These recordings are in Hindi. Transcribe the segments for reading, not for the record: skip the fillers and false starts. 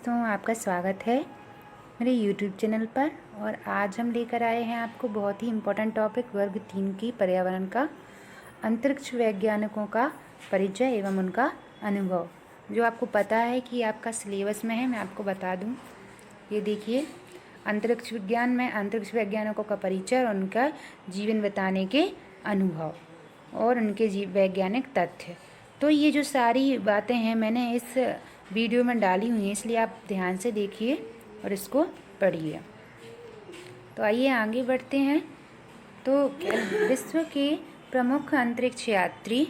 दोस्तों, आपका स्वागत है मेरे YouTube चैनल पर। और आज हम लेकर आए हैं आपको बहुत ही इम्पोर्टेंट टॉपिक वर्ग 3 की पर्यावरण का अंतरिक्ष वैज्ञानिकों का परिचय एवं उनका अनुभव, जो आपको पता है कि आपका सिलेबस में है। मैं आपको बता दूं, ये देखिए, अंतरिक्ष विज्ञान में अंतरिक्ष वैज्ञानिकों का परिचय और उनका जीवन बिताने के अनुभव और उनके वैज्ञानिक तथ्य। तो ये जो सारी बातें हैं मैंने इस वीडियो में डाली हुई हैं, इसलिए आप ध्यान से देखिए और इसको पढ़िए। तो आइए आगे बढ़ते हैं। तो विश्व के प्रमुख अंतरिक्ष यात्री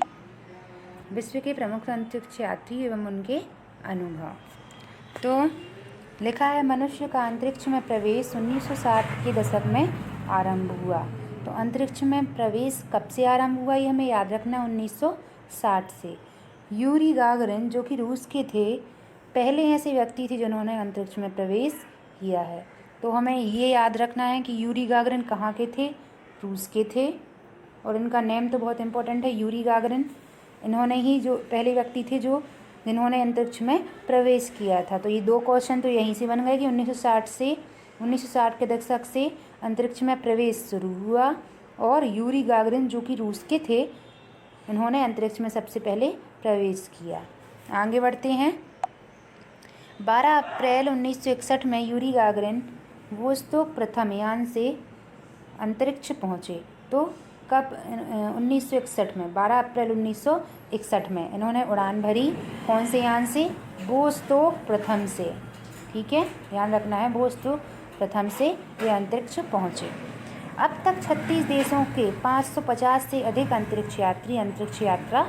एवं उनके अनुभव। तो लिखा है, मनुष्य का अंतरिक्ष में प्रवेश 1960 के दशक में आरंभ हुआ। तो अंतरिक्ष में प्रवेश कब से आरंभ हुआ, ये हमें याद रखना, 1960 से। यूरी गागरिन, जो कि रूस के थे, पहले ऐसे व्यक्ति थे जिन्होंने अंतरिक्ष में प्रवेश किया है। तो हमें ये याद रखना है कि यूरी गागरिन कहाँ के थे, रूस के थे। और इनका नेम तो बहुत इम्पोर्टेंट है, यूरी गागरिन। इन्होंने ही जो पहले व्यक्ति थे जिन्होंने अंतरिक्ष में प्रवेश किया था। तो ये दो क्वेश्चन तो यहीं से बन गए कि 1960 के दशक से अंतरिक्ष में प्रवेश शुरू हुआ और यूरी गागरिन, जो कि रूस के थे, इन्होंने अंतरिक्ष में सबसे पहले प्रवेश किया। आगे बढ़ते हैं। 12 अप्रैल 1961 में यूरी गागरिन वोस्तोक प्रथम यान से अंतरिक्ष पहुँचे। तो कब? 1961 में, 12 अप्रैल 1961 में इन्होंने उड़ान भरी। कौन से यान से? वोस्तोक प्रथम से। ठीक है, ध्यान रखना है, वोस्तोक प्रथम से ये अंतरिक्ष पहुँचे। अब तक 36 देशों के 550 से अधिक अंतरिक्ष यात्री अंतरिक्ष यात्रा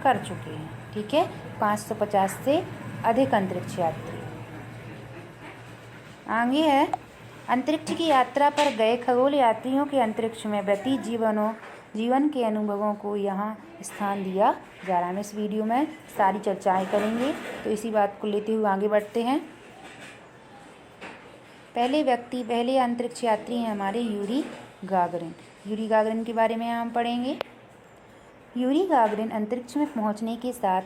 कर चुके हैं। ठीक है, 550 से अधिक अंतरिक्ष यात्री। आगे है, अंतरिक्ष की यात्रा पर गए खगोल यात्रियों के अंतरिक्ष में व्यतीत जीवन के अनुभवों को यहाँ स्थान दिया जा रहा है। हम इस वीडियो में सारी चर्चाएं करेंगे, तो इसी बात को लेते हुए आगे बढ़ते हैं। पहले अंतरिक्ष यात्री हैं हमारे यूरी गागरिन। यूरी गागरिन के बारे में हम पढ़ेंगे। यूरी गागरिन अंतरिक्ष में पहुंचने के साथ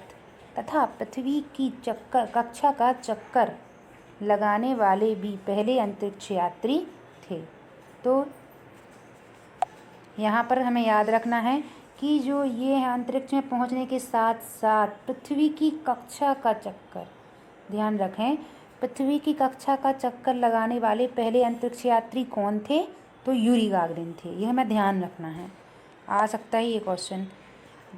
तथा पृथ्वी की कक्षा का चक्कर लगाने वाले भी पहले अंतरिक्ष यात्री थे। तो यहाँ पर हमें याद रखना है कि जो ये है, अंतरिक्ष में पहुंचने के साथ साथ पृथ्वी की कक्षा का चक्कर, ध्यान रखें, पृथ्वी की कक्षा का चक्कर लगाने वाले पहले अंतरिक्ष यात्री कौन थे? तो यूरी गागरिन थे। यह हमें ध्यान रखना है, आ सकता है ये क्वेश्चन।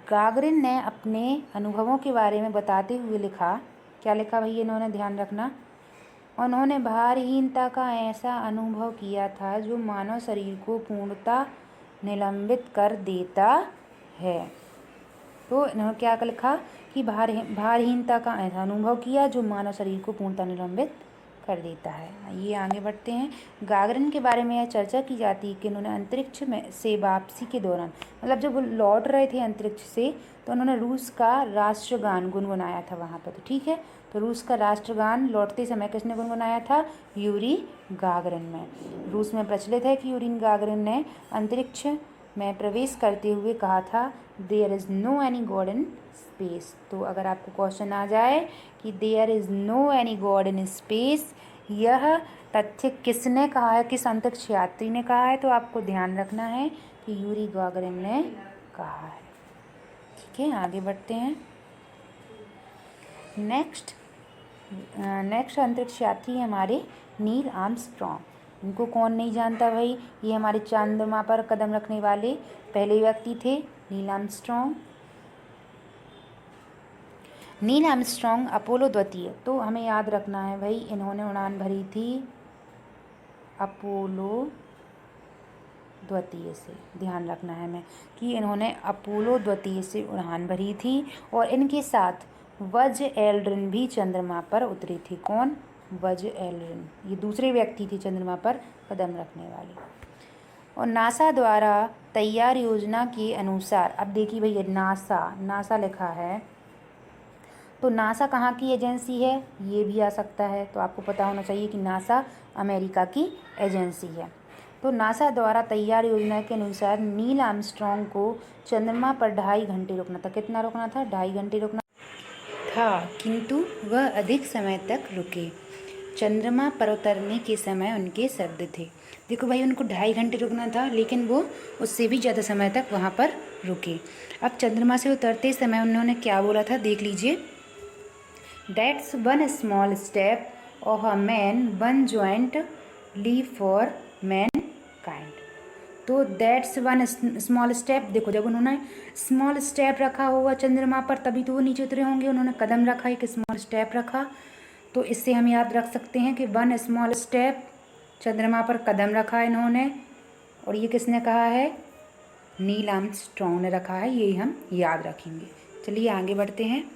गागरिन ने अपने अनुभवों के बारे में बताते हुए लिखा, क्या लिखा भैया इन्होंने, ध्यान रखना, उन्होंने भारहीनता का ऐसा अनुभव किया था जो मानव शरीर को पूर्णतः निलंबित कर देता है। तो इन्होंने क्या लिखा कि भारहीनता का ऐसा अनुभव किया जो मानव शरीर को पूर्णतः निलंबित कर देता है। ये आगे बढ़ते हैं। गागरिन के बारे में यह चर्चा की जाती है कि उन्होंने अंतरिक्ष में से वापसी के दौरान, मतलब जब वो लौट रहे थे अंतरिक्ष से, तो उन्होंने रूस का राष्ट्रगान गुनगुनाया था वहाँ पर। तो ठीक है, तो रूस का राष्ट्रगान लौटते समय किसने गुनगुनाया था? यूरी गागरिन में। रूस में प्रचलित है कि यूरी गागरिन ने अंतरिक्ष में प्रवेश करते हुए कहा था, there is no any God in space. तो अगर आपको क्वेश्चन आ जाए कि there is no any God in space, यह तथ्य किसने कहा है, किस अंतरिक्ष यात्री ने कहा है? तो आपको ध्यान रखना है कि यूरी गागरिन ने कहा है। ठीक है, आगे बढ़ते हैं। नेक्स्ट अंतरिक्ष यात्री हमारे नील आर्मस्ट्रॉन्ग। इनको कौन नहीं जानता भाई, ये हमारे चंद्रमा पर कदम रखने वाले पहले व्यक्ति थे, Neil Armstrong. Neil Armstrong Apollo द्वितीय, तो हमें याद रखना है भाई, इन्होंने उड़ान भरी थी अपोलो द्वितीय से। ध्यान रखना है हमें कि इन्होंने अपोलो द्वितीय से उड़ान भरी थी और इनके साथ बज एल्ड्रिन भी चंद्रमा पर उतरी थी। कौन? बज एल्ड्रिन, ये दूसरे व्यक्ति थे चंद्रमा पर कदम रखने वाले। और नासा द्वारा तैयार योजना के अनुसार, अब देखिए भैया, नासा लिखा है, तो नासा कहाँ की एजेंसी है? ये भी आ सकता है, तो आपको पता होना चाहिए कि नासा अमेरिका की एजेंसी है। तो नासा द्वारा तैयार योजना के अनुसार नील आर्मस्ट्रॉन्ग को चंद्रमा पर 2.5 घंटे रुकना था। कितना रुकना था? 2.5 घंटे रुकना था, किंतु वह अधिक समय तक रुके। चंद्रमा पर उतरने के समय उनके शब्द थे। देखो भाई, उनको 2.5 घंटे रुकना था, लेकिन वो उससे भी ज़्यादा समय तक वहाँ पर रुके। अब चंद्रमा से उतरते समय उन्होंने क्या बोला था, देख लीजिए। That's one small step of a man, one giant leap for mankind. तो दैट्स वन स्मॉल स्टेप, देखो जब उन्होंने स्मॉल स्टेप रखा होगा चंद्रमा पर, तभी तो वो नीचे उतरे होंगे। उन्होंने कदम रखा, एक स्मॉल स्टेप रखा, तो इससे हम याद रख सकते हैं कि वन स्मॉल स्टेप, चंद्रमा पर कदम रखा इन्होंने। और ये किसने कहा है, नील आर्मस्ट्रॉन्ग ने रखा है, ये हम याद रखेंगे। चलिए आगे बढ़ते हैं।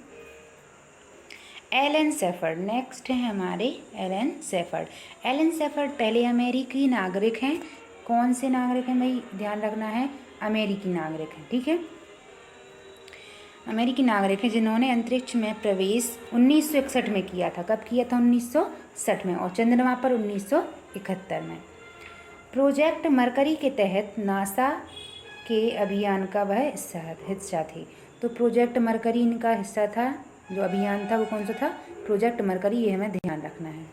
एलन सेफर्ड, नेक्स्ट है हमारे एलन सेफर्ड। एलन सेफर्ड पहले अमेरिकी नागरिक हैं। कौन से नागरिक हैं भाई, ध्यान रखना है, अमेरिकी नागरिक हैं, ठीक है। अमेरिकी नागरिक हैं जिन्होंने अंतरिक्ष में प्रवेश 1961 में किया था। कब किया था, 1960 में, और चंद्रमा पर 1971 में। प्रोजेक्ट मरकरी के तहत नासा के अभियान का वह हिस्सा थे। तो प्रोजेक्ट मरकरी इनका हिस्सा था, जो अभियान था वो कौन सा था, प्रोजेक्ट मरकरी, ये हमें ध्यान रखना है।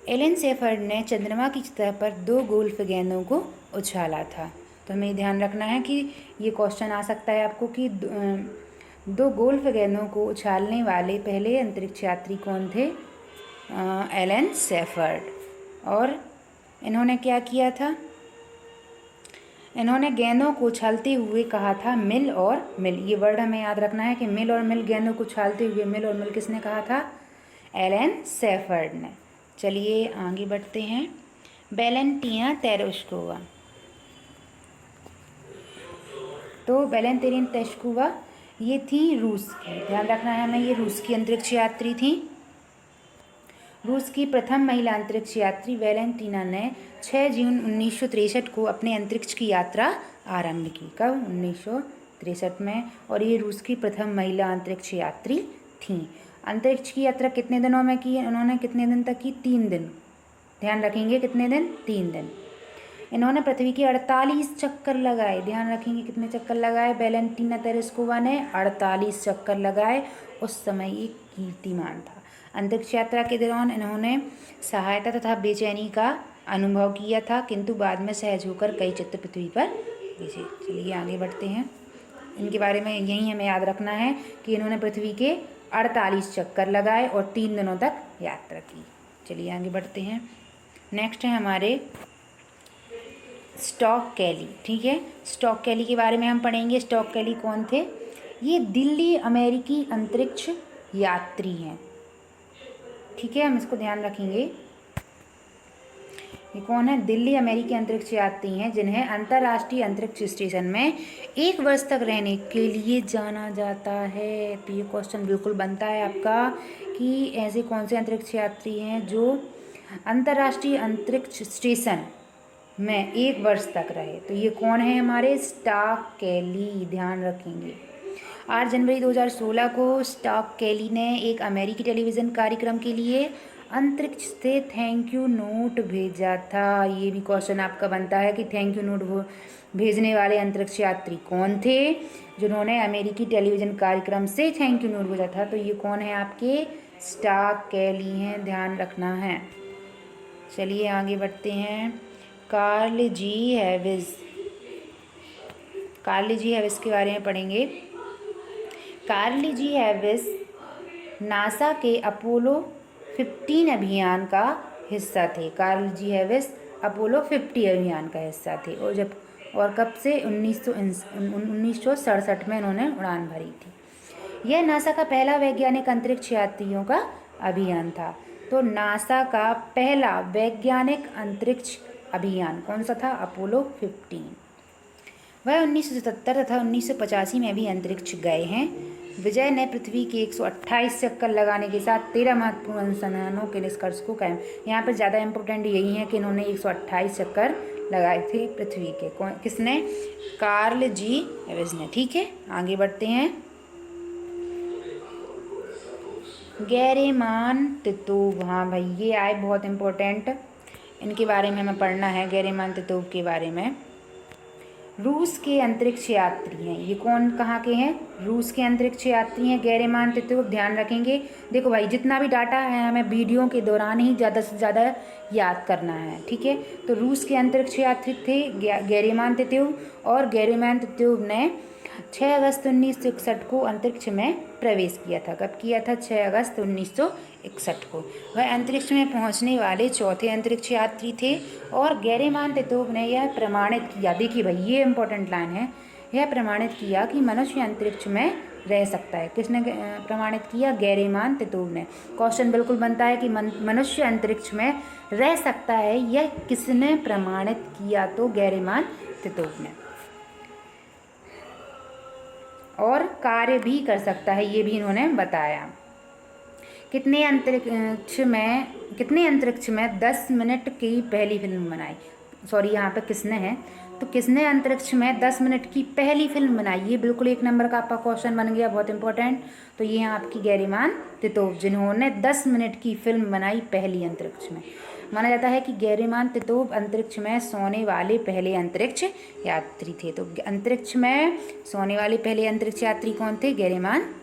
एलन सेफर्ड ने चंद्रमा की सतह पर 2 गोल्फ गेंदों को उछाला था। तो हमें ध्यान रखना है कि ये क्वेश्चन आ सकता है आपको कि 2 गोल्फ गेंदों को उछालने वाले पहले अंतरिक्ष यात्री कौन थे, एलन सेफर्ड। और इन्होंने क्या किया था, इन्होंने गेंदों को उछालते हुए कहा था मिल और मिल। ये वर्ड हमें याद रखना है कि मिल और मिल, गेंदों को उछालते हुए मिल और मिल किसने कहा था, एलन सेफर्ड ने। चलिए आगे बढ़ते हैं। वैलेंटिना तेरेस्कोवा, तो वैलेंटिना तेरेस्कोवा ये थी रूस की, ध्यान रखना है हमें, ये रूस की अंतरिक्ष यात्री थी। रूस की प्रथम महिला अंतरिक्ष यात्री वैलेंटिना ने 6 जून 1963 को अपने अंतरिक्ष की यात्रा आरंभ की। कब, 1963 में। और ये रूस की प्रथम महिला अंतरिक्ष यात्री थीं। अंतरिक्ष की यात्रा कितने दिनों में की उन्होंने, कितने दिन तक की, 3 दिन। ध्यान रखेंगे कितने दिन, 3 दिन। इन्होंने पृथ्वी के 48 चक्कर लगाए, ध्यान रखेंगे कितने चक्कर लगाए, वैलेंटिना तेरेस्कोवा ने 48 चक्कर लगाए। उस समय एक कीर्तिमान था। अंतरिक्ष यात्रा के दौरान इन्होंने सहायता तथा बेचैनी का अनुभव किया था, किंतु बाद में सहज होकर कई चित्र पृथ्वी पर भेजे। चलिए आगे बढ़ते हैं। इनके बारे में यही हमें याद रखना है कि इन्होंने पृथ्वी के 48 चक्कर लगाए और 3 दिनों तक यात्रा की। चलिए आगे बढ़ते हैं। नेक्स्ट है हमारे स्टॉक कैली, ठीक है। स्टॉक कैली के बारे में हम पढ़ेंगे। स्टॉक कैली कौन थे, ये दिल्ली अमेरिकी अंतरिक्ष यात्री हैं, ठीक है, हम इसको ध्यान रखेंगे। ये कौन है, दिल्ली अमेरिकी अंतरिक्ष यात्री हैं जिन्हें अंतर्राष्ट्रीय अंतरिक्ष स्टेशन में 1 वर्ष तक रहने के लिए जाना जाता है। तो ये क्वेश्चन बिल्कुल बनता है आपका कि ऐसे कौन से अंतरिक्ष यात्री हैं जो अंतर्राष्ट्रीय अंतरिक्ष स्टेशन में 1 वर्ष तक रहे। तो ये कौन है, हमारे स्टॉक कैली, ध्यान रखेंगे। 8 जनवरी 2016 को स्टॉक कैली ने एक अमेरिकी टेलीविज़न कार्यक्रम के लिए अंतरिक्ष से थैंक यू नोट भेजा था। ये भी क्वेश्चन आपका बनता है कि थैंक यू नोट भेजने वाले अंतरिक्ष यात्री कौन थे जिन्होंने अमेरिकी टेलीविज़न कार्यक्रम से थैंक यू नोट भेजा था। तो ये कौन है, आपके स्टॉक कैली हैं, ध्यान रखना है। चलिए आगे बढ़ते हैं। कार्ल जी हैविस, कार्ल जी हैविस के बारे में पढ़ेंगे। कार्ल जी हैविस नासा के अपोलो 15 अभियान का हिस्सा थे। कार्ल जी हैविस अपोलो 50 अभियान का हिस्सा थे और कब से 1967 में उन्होंने उड़ान भरी थी। यह नासा का पहला वैज्ञानिक अंतरिक्ष यात्रियों का अभियान था। तो नासा का पहला वैज्ञानिक अंतरिक्ष अभियान कौन सा था, अपोलो 15। वह 1977 तथा 1985 में भी अंतरिक्ष गए हैं। विजय ने पृथ्वी के 128 चक्कर लगाने के साथ 13 महत्वपूर्ण अनुसंधानों के निष्कर्ष को कायम। यहाँ पर ज़्यादा इम्पोर्टेंट यही है कि इन्होंने 128 चक्कर लगाए थे पृथ्वी के। किसने, कार्ल जी हैविस ने, ठीक है। आगे बढ़ते हैं। गैरीमान तितोव, हाँ भाई ये आए बहुत इम्पोर्टेंट, इनके बारे में हमें पढ़ना है, गैरीमान तितोव के बारे में। रूस के अंतरिक्ष यात्री हैं। ये कौन कहाँ के हैं? रूस के अंतरिक्ष यात्री हैं गैरीमान तितोव। ध्यान रखेंगे। देखो भाई, जितना भी डाटा है हमें वीडियो के दौरान ही ज़्यादा से ज़्यादा याद करना है, ठीक है। तो रूस के अंतरिक्ष यात्री थे गैरीमान तितोव, और गैरीमान तितोव ने 6 अगस्त 1961 को अंतरिक्ष में प्रवेश किया था। कब किया था? 6 अगस्त 1961 को। वह अंतरिक्ष में पहुंचने वाले चौथे अंतरिक्ष यात्री थे। और गैरीमान तितोव ने यह प्रमाणित किया, देखिए भाई ये इंपॉर्टेंट लाइन है, यह प्रमाणित किया कि मनुष्य अंतरिक्ष में रह सकता है। किसने प्रमाणित किया? गैरीमान तितोव ने। क्वेश्चन बिल्कुल बनता है कि मनुष्य अंतरिक्ष में रह सकता है, यह किसने प्रमाणित किया? तो गैरीमान तितोव ने। और कार्य भी कर सकता है, ये भी इन्होंने बताया। कितने अंतरिक्ष में 10 मिनट की पहली फिल्म बनाई? सॉरी, यहाँ पे किसने है, तो किसने अंतरिक्ष में 10 मिनट की पहली फिल्म बनाई? ये बिल्कुल 1 नंबर का आपका क्वेश्चन बन गया, बहुत इंपॉर्टेंट। तो ये है आपकी गैरीमान तितोव, जिन्होंने 10 मिनट की फिल्म बनाई पहली अंतरिक्ष में। माना जाता है कि गैरीमान तितोव अंतरिक्ष में सोने वाले पहले अंतरिक्ष यात्री थे। तो अंतरिक्ष में सोने वाले पहले अंतरिक्ष यात्री कौन थे? गैरीमान।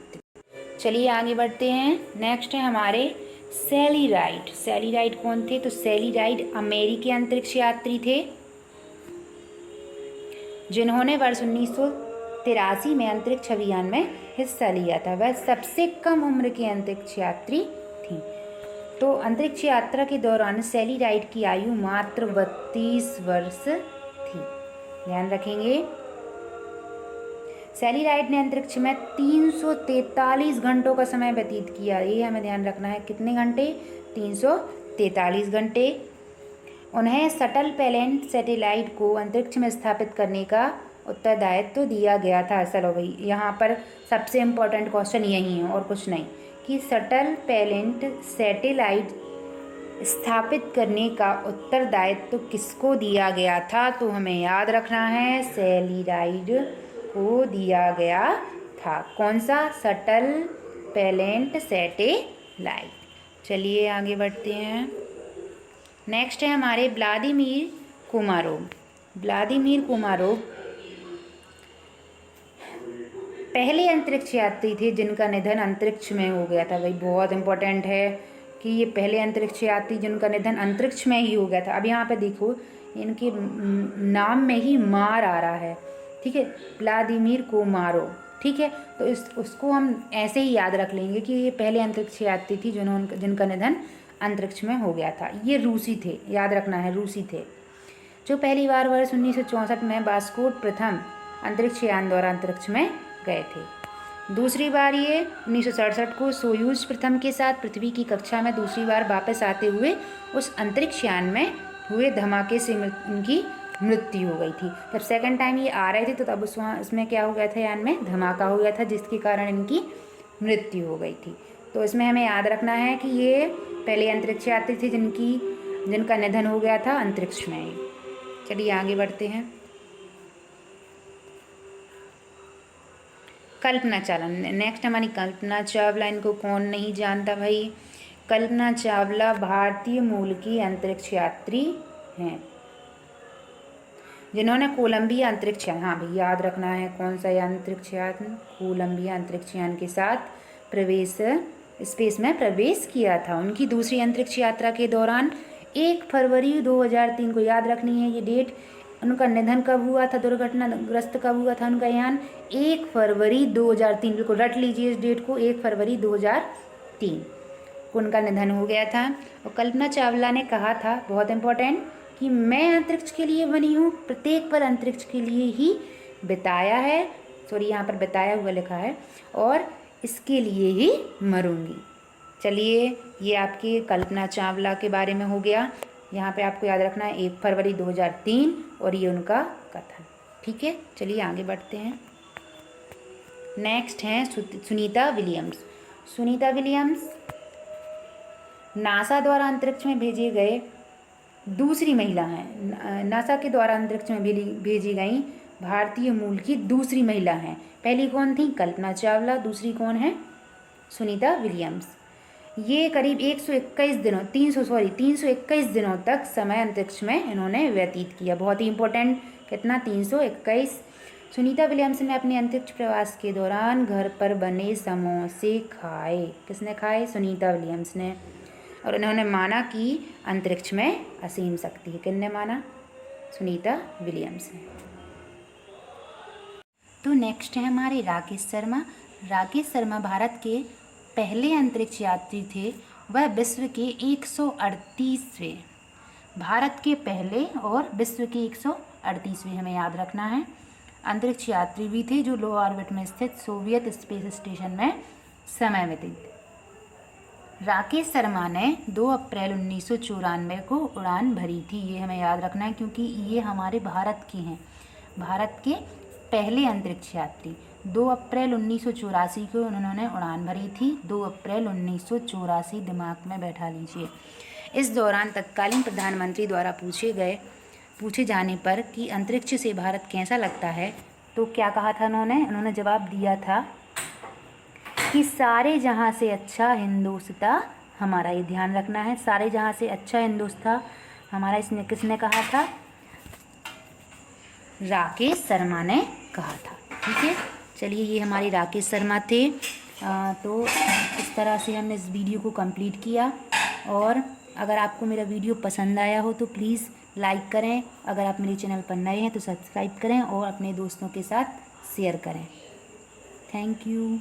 चलिए आगे बढ़ते हैं। नेक्स्ट है हमारे सैली राइड। सैली राइड कौन थे? तो सैली राइड अमेरिकी अंतरिक्ष यात्री थे, जिन्होंने वर्ष 1983 में अंतरिक्ष अभियान में हिस्सा लिया था। वह सबसे कम उम्र की अंतरिक्ष यात्री थी। तो अंतरिक्ष यात्रा के दौरान सैली राइड की आयु मात्र 32 वर्ष थी। ध्यान रखेंगे। सैली राइड ने अंतरिक्ष में 343 घंटों का समय व्यतीत किया। ये हमें ध्यान रखना है, कितने घंटे? 343 घंटे। उन्हें शटल पेलेट सैटेलाइट को अंतरिक्ष में स्थापित करने का उत्तरदायित्व दिया गया था। चलो भाई, यहाँ पर सबसे इम्पोर्टेंट क्वेश्चन यही है और कुछ नहीं, कि शटल पेलेट सैटेलाइट स्थापित करने का उत्तरदायित्व किसको दिया गया था? तो हमें याद रखना है, सैली राइड को दिया गया था। कौन सा? Shuttle pellet satellite. चलिए आगे बढ़ते हैं। नेक्स्ट है हमारे व्लादिमीर कोमारोव। व्लादिमीर कोमारोव पहले अंतरिक्ष यात्री थे जिनका निधन अंतरिक्ष में हो गया था। भाई बहुत इंपॉर्टेंट है कि ये पहले अंतरिक्ष यात्री जिनका निधन अंतरिक्ष में ही हो गया था। अब यहाँ पे देखो, इनके नाम में ही मार आ रहा है, ठीक है, व्लादिमीर कोमारोव, ठीक है। तो उसको हम ऐसे ही याद रख लेंगे कि ये पहले अंतरिक्ष यात्री थी जिनका निधन अंतरिक्ष में हो गया था। ये रूसी थे, याद रखना है, रूसी थे, जो पहली बार वर्ष 1964 में बास्कोट प्रथम अंतरिक्ष यान द्वारा अंतरिक्ष में गए थे। दूसरी बार ये 1967 को सोयूज प्रथम के साथ पृथ्वी की कक्षा में दूसरी बार वापस आते हुए उस अंतरिक्ष यान में हुए धमाके से इनकी मृत्यु हो गई थी। जब सेकंड टाइम ये आ रहे थे तो तब उसमें क्या हो गया था? यान में धमाका हो गया था, जिसके कारण इनकी मृत्यु हो गई थी। तो इसमें हमें याद रखना है कि ये पहले अंतरिक्ष यात्री थे जिनका निधन हो गया था अंतरिक्ष में। चलिए आगे बढ़ते हैं। कल्पना चावला। नेक्स्ट हमारी कल्पना चावला। इनको कौन नहीं जानता भाई? कल्पना चावला भारतीय मूल की अंतरिक्ष यात्री हैं, जिन्होंने कोलंबिया अंतरिक्ष यान, हाँ भाई याद रखना है, कौन सा अंतरिक्ष यान? कोलंबिया अंतरिक्ष यान के साथ स्पेस में प्रवेश किया था। उनकी दूसरी अंतरिक्ष यात्रा के दौरान 1 फरवरी 2003 को, याद रखनी है ये डेट। उनका निधन कब हुआ था? दुर्घटनाग्रस्त कब हुआ था उनका यान? 1 फरवरी 2003, बिल्कुल रट लीजिए इस डेट को, 1 फरवरी 2003 को उनका निधन हो गया था। और कल्पना चावला ने कहा था, बहुत इंपॉर्टेंट, कि मैं अंतरिक्ष के लिए बनी हूँ, प्रत्येक पल अंतरिक्ष के लिए ही बिताया है, सॉरी यहाँ पर बिताया हुआ लिखा है, और इसके लिए ही मरूंगी। चलिए, ये आपके कल्पना चावला के बारे में हो गया। यहाँ पे आपको याद रखना है 1 फरवरी 2003 और ये उनका कथन, ठीक है। चलिए आगे बढ़ते हैं। नेक्स्ट हैं Sunita Williams. Sunita Williams NASA द्वारा अंतरिक्ष में भेजे गए दूसरी महिला हैं। नासा के द्वारा अंतरिक्ष में भेजी गई भारतीय मूल की दूसरी महिला हैं। पहली कौन थी? कल्पना चावला। दूसरी कौन है? सुनीता विलियम्स। ये करीब 321 दिनों तक समय अंतरिक्ष में इन्होंने व्यतीत किया। बहुत ही इंपॉर्टेंट कितना 321। सुनीता विलियम्स ने अपने अंतरिक्ष प्रवास के दौरान घर पर बने समोसे खाए। किसने खाए? सुनीता विलियम्स ने। और उन्होंने माना कि अंतरिक्ष में असीम शक्ति है। किसने माना? सुनीता विलियम्स ने। तो नेक्स्ट है हमारे राकेश शर्मा। राकेश शर्मा भारत के पहले अंतरिक्ष यात्री थे। वह विश्व के 138वें, भारत के पहले और विश्व के 138वें, हमें याद रखना है, अंतरिक्ष यात्री भी थे जो लो ऑर्बिट में स्थित सोवियत स्पेस स्टेशन में समय व्यतीत। राकेश शर्मा ने 2 अप्रैल 1994 को उड़ान भरी थी। ये हमें याद रखना है क्योंकि ये हमारे भारत के हैं, भारत के पहले अंतरिक्ष यात्री। 2 अप्रैल 1984 को उन्होंने उड़ान भरी थी। 2 अप्रैल 1984, दिमाग में बैठा लीजिए। इस दौरान तत्कालीन प्रधानमंत्री द्वारा पूछे जाने पर कि अंतरिक्ष से भारत कैसा लगता है, तो क्या कहा था उन्होंने जवाब दिया था कि सारे जहाँ से अच्छा हिंदुस्तान हमारा। ये ध्यान रखना है, सारे जहाँ से अच्छा हिंदुस्तान हमारा। इसने किसने कहा था? राकेश शर्मा ने कहा था। ठीक है, चलिए ये हमारे राकेश शर्मा थे। तो इस तरह से हमने इस वीडियो को कंप्लीट किया। और अगर आपको मेरा वीडियो पसंद आया हो तो प्लीज़ लाइक करें। अगर आप मेरे चैनल पर नए हैं तो सब्सक्राइब करें और अपने दोस्तों के साथ शेयर करें। Thank you.